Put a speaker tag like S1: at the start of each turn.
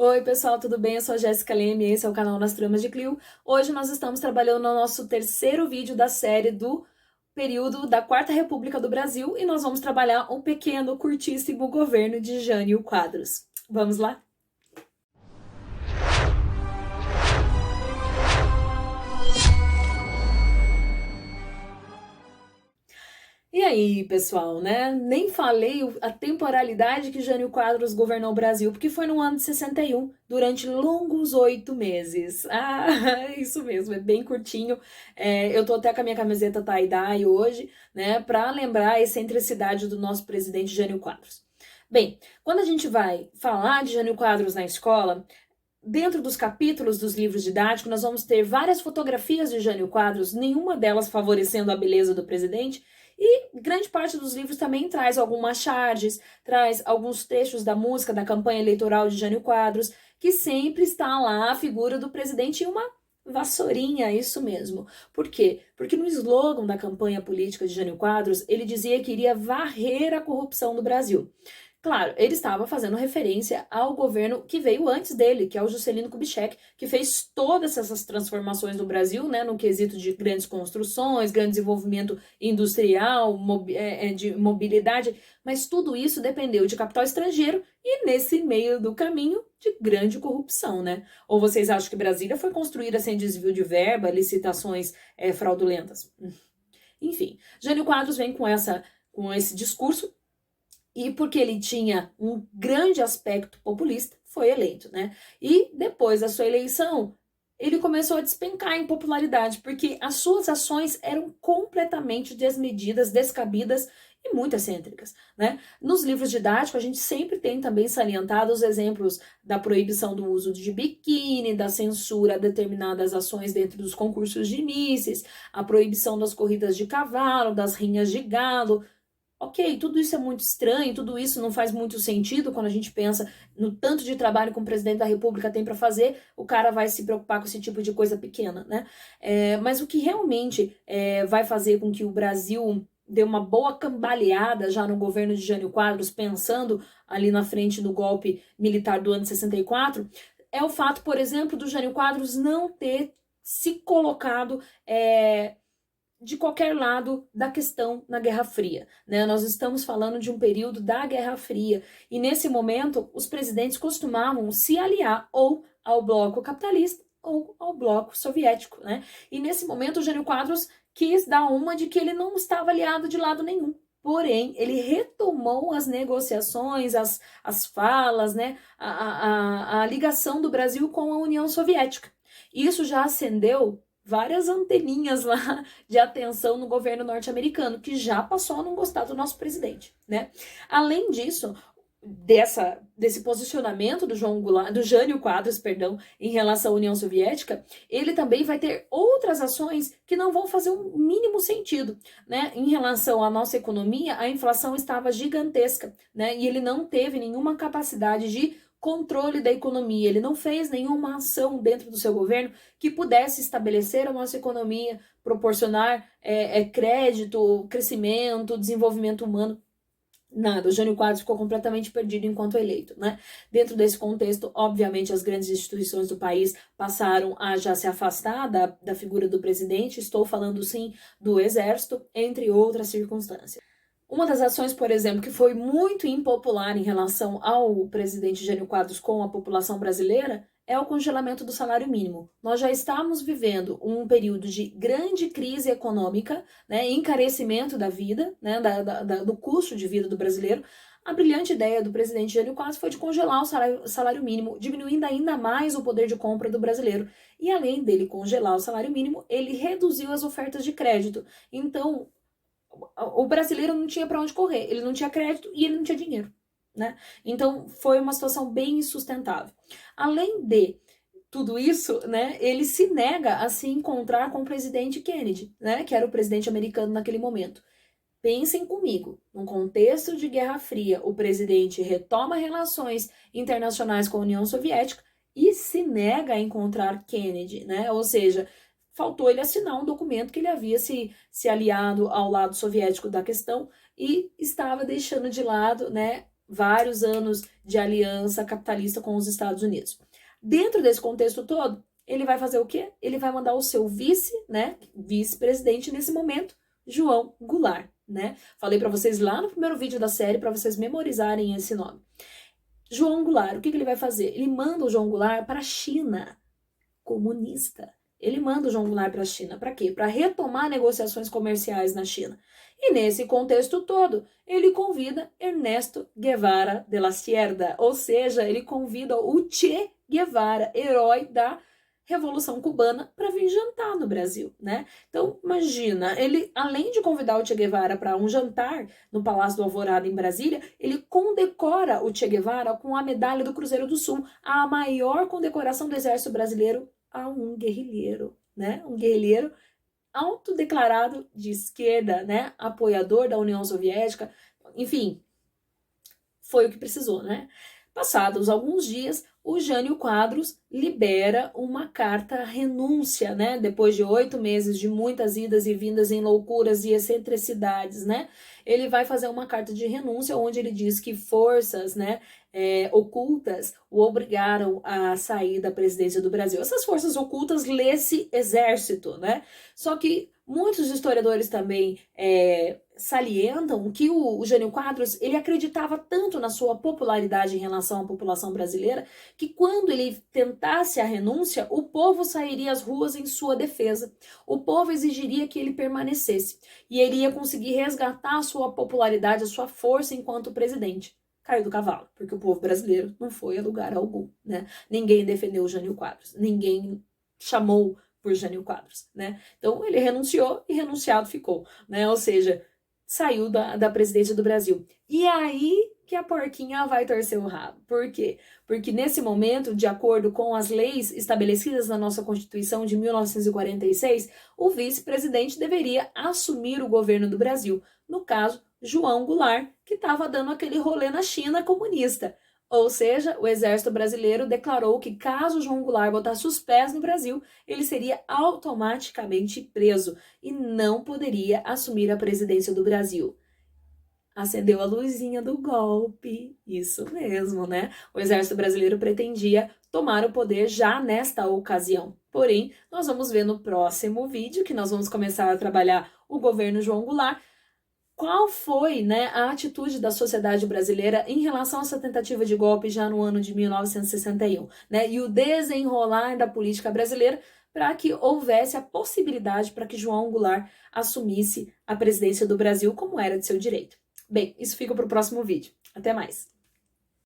S1: Oi pessoal, tudo bem? Eu sou a Jéssica Leme e esse é o canal Nas Tramas de Clio. Hoje nós estamos trabalhando no nosso terceiro vídeo da série do período da Quarta República do Brasil e nós vamos trabalhar um pequeno, curtíssimo governo de Jânio Quadros. Vamos lá? E aí, pessoal, né? Nem falei a temporalidade que Jânio Quadros governou o Brasil, porque foi no ano de 61, durante longos 8 meses. Ah, isso mesmo, é bem curtinho. Eu tô até com a minha camiseta tie-dye hoje, né, para lembrar a excentricidade do nosso presidente Jânio Quadros. Bem, quando a gente vai falar de Jânio Quadros na escola, dentro dos capítulos dos livros didáticos, nós vamos ter várias fotografias de Jânio Quadros, nenhuma delas favorecendo a beleza do presidente, e grande parte dos livros também traz algumas charges, traz alguns trechos da música da campanha eleitoral de Jânio Quadros, que sempre está lá a figura do presidente e uma vassourinha, isso mesmo. Por quê? Porque no slogan da campanha política de Jânio Quadros, ele dizia que iria varrer a corrupção do Brasil. Claro, ele estava fazendo referência ao governo que veio antes dele, que é o Juscelino Kubitschek, que fez todas essas transformações no Brasil, né, no quesito de grandes construções, grande desenvolvimento industrial, de mobilidade, mas tudo isso dependeu de capital estrangeiro e, nesse meio do caminho, de grande corrupção, né? Ou vocês acham que Brasília foi construída sem desvio de verba, licitações fraudulentas? Enfim, Jânio Quadros vem com esse discurso, e porque ele tinha um grande aspecto populista, foi eleito, né? E depois da sua eleição, ele começou a despencar em popularidade, porque as suas ações eram completamente desmedidas, descabidas e muito excêntricas, né? Nos livros didáticos, a gente sempre tem também salientado os exemplos da proibição do uso de biquíni, da censura a determinadas ações dentro dos concursos de misses, a proibição das corridas de cavalo, das rinhas de galo. Ok, tudo isso é muito estranho, tudo isso não faz muito sentido quando a gente pensa no tanto de trabalho que o presidente da República tem para fazer, o cara vai se preocupar com esse tipo de coisa pequena, né? Mas o que realmente vai fazer com que o Brasil dê uma boa cambaleada já no governo de Jânio Quadros, pensando ali na frente do golpe militar do ano de 64, é o fato, por exemplo, do Jânio Quadros não ter se colocado de qualquer lado da questão na Guerra Fria, né? Nós estamos falando de um período da Guerra Fria e nesse momento os presidentes costumavam se aliar ou ao bloco capitalista ou ao bloco soviético, né? E nesse momento o Jânio Quadros quis dar uma de que ele não estava aliado de lado nenhum. Porém, ele retomou as negociações, as falas, né? A ligação do Brasil com a União Soviética. Isso já acendeu várias anteninhas lá de atenção no governo norte-americano, que já passou a não gostar do nosso presidente, né? Além disso, desse posicionamento do Jânio Quadros, perdão, em relação à União Soviética, ele também vai ter outras ações que não vão fazer o mínimo sentido, né? Em relação à nossa economia, a inflação estava gigantesca, né? E ele não teve nenhuma capacidade de controle da economia, ele não fez nenhuma ação dentro do seu governo que pudesse estabelecer a nossa economia, proporcionar crédito, crescimento, desenvolvimento humano. Nada, o Jânio Quadros ficou completamente perdido enquanto eleito, né? Dentro desse contexto, obviamente, as grandes instituições do país passaram a já se afastar da figura do presidente, estou falando sim do exército, entre outras circunstâncias. Uma das ações, por exemplo, que foi muito impopular em relação ao presidente Jânio Quadros com a população brasileira é o congelamento do salário mínimo. Nós já estamos vivendo um período de grande crise econômica, né, encarecimento da vida, né, do custo de vida do brasileiro. A brilhante ideia do presidente Jânio Quadros foi de congelar o salário mínimo, diminuindo ainda mais o poder de compra do brasileiro. E além dele congelar o salário mínimo, ele reduziu as ofertas de crédito. Então, o brasileiro não tinha para onde correr, ele não tinha crédito e ele não tinha dinheiro, né? Então foi uma situação bem insustentável. Além de tudo isso, né, ele se nega a se encontrar com o presidente Kennedy, né, que era o presidente americano naquele momento. Pensem comigo, num contexto de Guerra Fria, o presidente retoma relações internacionais com a União Soviética e se nega a encontrar Kennedy, né? Ou seja, faltou ele assinar um documento que ele havia se aliado ao lado soviético da questão e estava deixando de lado, né, vários anos de aliança capitalista com os Estados Unidos. Dentro desse contexto todo, ele vai fazer o quê? Ele vai mandar o seu vice, né, vice-presidente nesse momento, João Goulart, né? Falei para vocês lá no primeiro vídeo da série para vocês memorizarem esse nome. João Goulart, o que ele vai fazer? Ele manda o João Goulart para a China comunista. Ele manda o João Goulart para a China. Para quê? Para retomar negociações comerciais na China. E nesse contexto todo, ele convida Ernesto Guevara de la Sierra, ou seja, ele convida o Che Guevara, herói da Revolução Cubana, para vir jantar no Brasil, né? Então, imagina, ele, além de convidar o Che Guevara para um jantar no Palácio do Alvorada, em Brasília, ele condecora o Che Guevara com a Medalha do Cruzeiro do Sul, a maior condecoração do Exército Brasileiro a um guerrilheiro, né? Um guerrilheiro autodeclarado de esquerda, né? Apoiador da União Soviética, enfim, foi o que precisou, né? Passados alguns dias, o Jânio Quadros libera uma carta renúncia, né? Depois de 8 meses de muitas idas e vindas em loucuras e excentricidades, né? Ele vai fazer uma carta de renúncia onde ele diz que forças, né, ocultas o obrigaram a sair da presidência do Brasil. Essas forças ocultas lê-se exército, né? Só que muitos historiadores também salientam que o Jânio Quadros, ele acreditava tanto na sua popularidade em relação à população brasileira, que quando ele tentasse a renúncia, o povo sairia às ruas em sua defesa. O povo exigiria que ele permanecesse. E ele ia conseguir resgatar a sua popularidade, a sua força enquanto presidente. Caiu do cavalo, porque o povo brasileiro não foi a lugar algum, né? Ninguém defendeu o Jânio Quadros, ninguém chamou por Jânio Quadros, né? Então ele renunciou e renunciado ficou, né? Ou seja, saiu da presidência do Brasil. E aí que a porquinha vai torcer o rabo. Por quê? Porque nesse momento, de acordo com as leis estabelecidas na nossa Constituição de 1946, o vice-presidente deveria assumir o governo do Brasil. No caso, João Goulart, que estava dando aquele rolê na China comunista. Ou seja, o exército brasileiro declarou que caso João Goulart botasse os pés no Brasil, ele seria automaticamente preso e não poderia assumir a presidência do Brasil. Acendeu a luzinha do golpe, isso mesmo, né? O exército brasileiro pretendia tomar o poder já nesta ocasião. Porém, nós vamos ver no próximo vídeo, que nós vamos começar a trabalhar o governo João Goulart, qual foi, né, a atitude da sociedade brasileira em relação a essa tentativa de golpe já no ano de 1961, né, e o desenrolar da política brasileira para que houvesse a possibilidade para que João Goulart assumisse a presidência do Brasil como era de seu direito. Bem, isso fica para o próximo vídeo. Até mais!